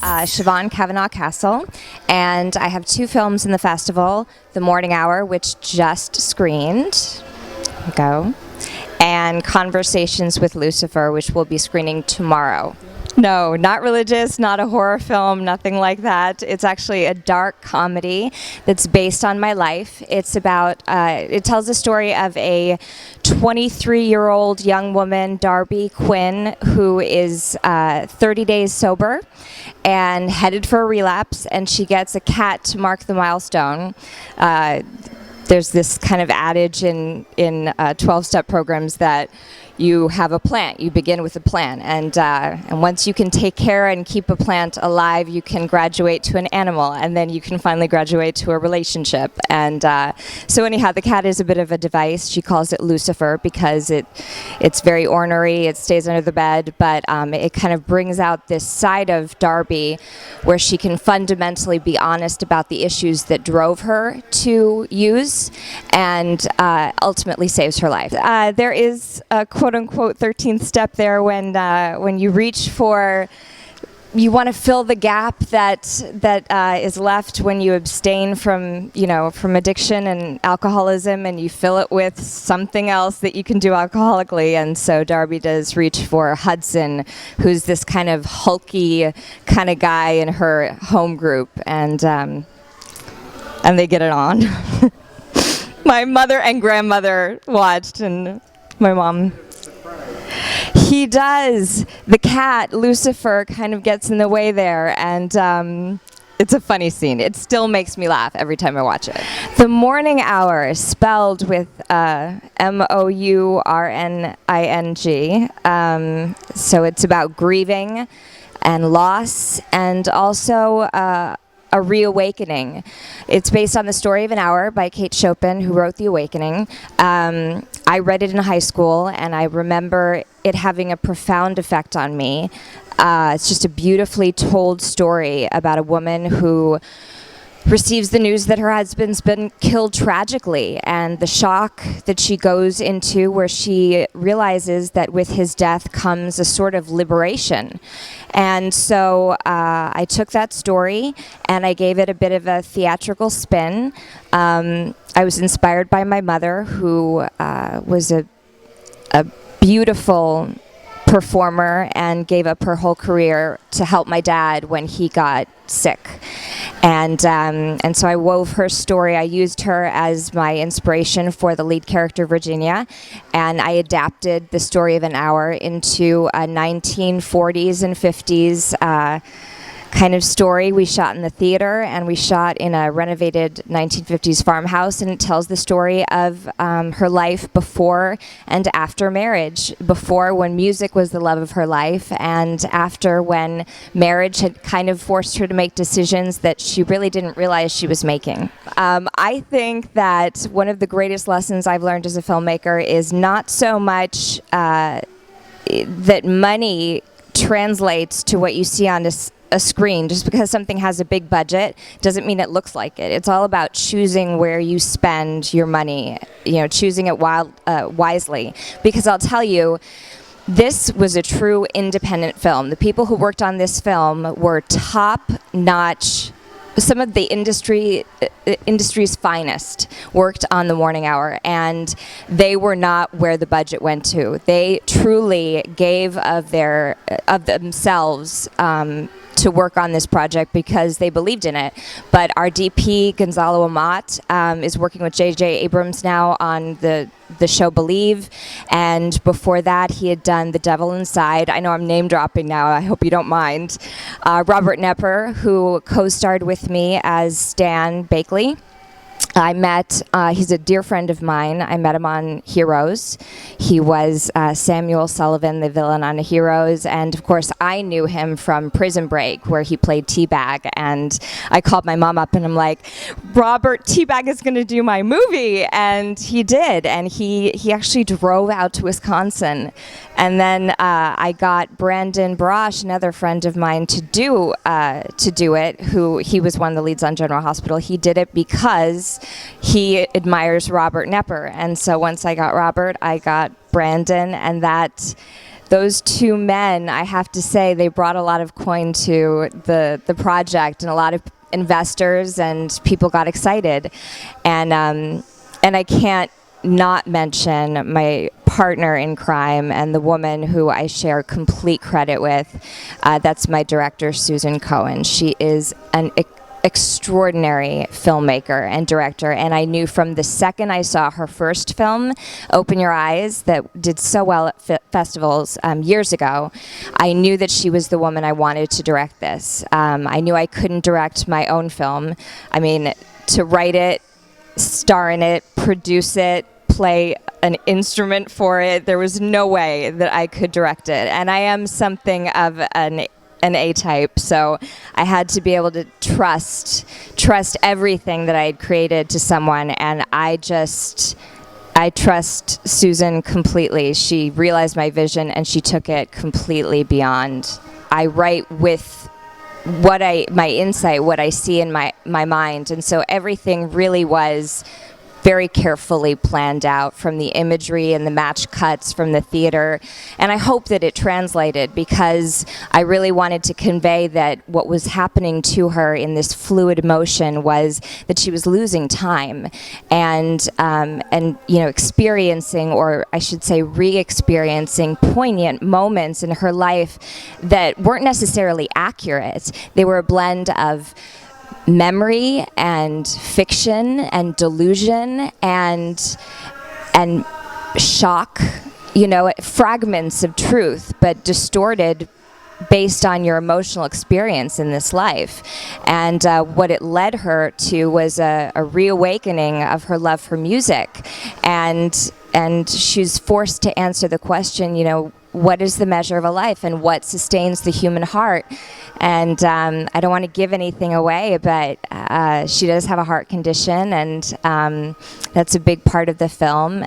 Shevaun Kastl, and I have 2 films in the festival, The Mourning Hour, which just screened, and Conversations with Lucifer, which will be screening tomorrow. No, not religious, not a horror film, nothing like that. It's actually a dark comedy that's based on my life. It's about, it tells the story of a 23-year-old young woman, Darby Quinn, who is 30 days sober and headed for a relapse, and she gets a cat to mark the milestone. There's this kind of adage in 12-step programs that you have a plant. You begin with a plan, and once you can take care and keep a plant alive, you can graduate to an animal, and then you can finally graduate to a relationship. And so anyhow, the cat is a bit of a device. She calls it Lucifer because it's very ornery. It stays under the bed, but it kind of brings out this side of Darby where she can fundamentally be honest about the issues that drove her to use, and ultimately saves her life. There is a quote-unquote 13th step there when you reach for, you want to fill the gap that is left when you abstain from addiction and alcoholism, and you fill it with something else that you can do alcoholically. And so Darby does reach for Hudson, who's this kind of hulky kind of guy in her home group, and they get it on. My mother and grandmother watched, and my mom. He does. The cat, Lucifer, kind of gets in the way there, and it's a funny scene. It still makes me laugh every time I watch it. The Mourning Hour, spelled with Mourning. So it's about grieving and loss, and also a reawakening. It's based on the story of An Hour by Kate Chopin, who wrote The Awakening. I read it in high school, and I remember it having a profound effect on me. It's just a beautifully told story about a woman who receives the news that her husband's been killed tragically, and the shock that she goes into, where she realizes that with his death comes a sort of liberation. And so I took that story and I gave it a bit of a theatrical spin. I was inspired by my mother, who was a beautiful performer and gave up her whole career to help my dad when he got sick. And so I wove her story. I used her as my inspiration for the lead character, Virginia, and I adapted the story of An Hour into a 1940s and 50s kind of story. We shot in the theater, and we shot in a renovated 1950s farmhouse, and it tells the story of her life before and after marriage. Before, when music was the love of her life, and after, when marriage had kind of forced her to make decisions that she really didn't realize she was making. I think that one of the greatest lessons I've learned as a filmmaker is not so much that money translates to what you see on a screen. Just because something has a big budget doesn't mean it looks like it. It's all about choosing where you spend your money, choosing it wisely. Because I'll tell you, this was a true independent film. The people who worked on this film were top-notch. Some of the industry's finest worked on The Mourning Hour, and they were not where the budget went to. They truly gave of themselves to work on this project because they believed in it. But our DP, Gonzalo Amat, is working with J.J. Abrams now on the show Believe, and before that he had done The Devil Inside. I know I'm name dropping now, I hope you don't mind. Robert Knepper, who co-starred with me as Stan Bakley. I met, he's a dear friend of mine. I met him on Heroes. He was Samuel Sullivan, the villain on Heroes. And of course, I knew him from Prison Break, where he played T-Bag. And I called my mom up and I'm like, Robert, T-Bag is going to do my movie. And he did. And he actually drove out to Wisconsin. And then I got Brandon Barash, another friend of mine, to do it, who he was one of the leads on General Hospital. He did it because he admires Robert Knepper. And so once I got Robert, I got Brandon, and that those two men, I have to say, they brought a lot of coin to the project, and a lot of investors and people got excited. And I can't not mention my partner in crime and the woman who I share complete credit with. That's my director, Susan Cohen. She is an extraordinary filmmaker and director, and I knew from the second I saw her first film, Open Your Eyes, that did so well at festivals years ago. I knew that she was the woman I wanted to direct this. I knew I couldn't direct my own film. I mean, to write it, star in it, produce it, play an instrument for it, there was no way that I could direct it. And I am something of an A-type, so I had to be able to trust everything that I had created to someone, and I trust Susan completely. She realized my vision and she took it completely beyond. I write with my insight, what I see in my mind, and so everything really was very carefully planned out, from the imagery and the match cuts from the theater. And I hope that it translated, because I really wanted to convey that what was happening to her in this fluid motion was that she was losing time and experiencing, or I should say re-experiencing, poignant moments in her life that weren't necessarily accurate. They were a blend of memory and fiction and delusion and shock, fragments of truth, but distorted based on your emotional experience in this life. And what it led her to was a reawakening of her love for music, and she's forced to answer the question, what is the measure of a life and what sustains the human heart? And I don't want to give anything away, but she does have a heart condition, and that's a big part of the film.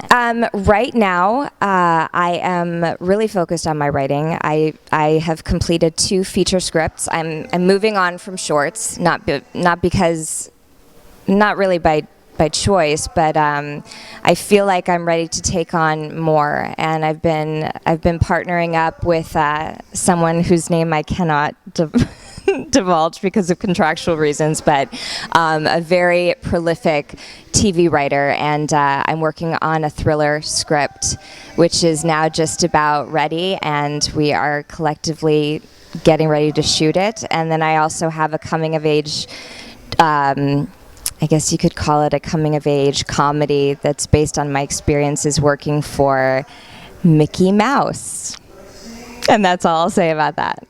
Right now, I am really focused on my writing. I have completed 2 feature scripts. I'm moving on from shorts, not really by choice, but I feel like I'm ready to take on more, and I've been partnering up with someone whose name I cannot divulge because of contractual reasons, but a very prolific TV writer, and I'm working on a thriller script, which is now just about ready, and we are collectively getting ready to shoot it. And then I also have a coming of age, I guess you could call it a coming-of-age comedy that's based on my experiences working for Mickey Mouse. And that's all I'll say about that.